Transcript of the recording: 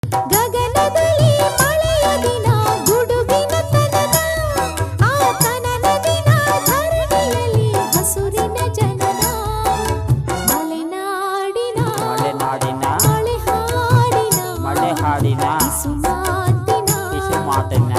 ಗಗನದಲ್ಲಿ ಮಳೆಯ ದಿನ ಗುಡುಗಿನ ತನನ ಆ ತನನ ದಿನ ಧರಣಿಯಲ್ಲಿ ಹಸುರಿನ ಜನನ ಮಲೆನಾಡಿನ ಮಳೆ ಹಾಡಿನ ಮಳೆ ಹಾಡಿನ ಕಿಸುಮಾತಿನ ಕಿಸುಮಾತಿನ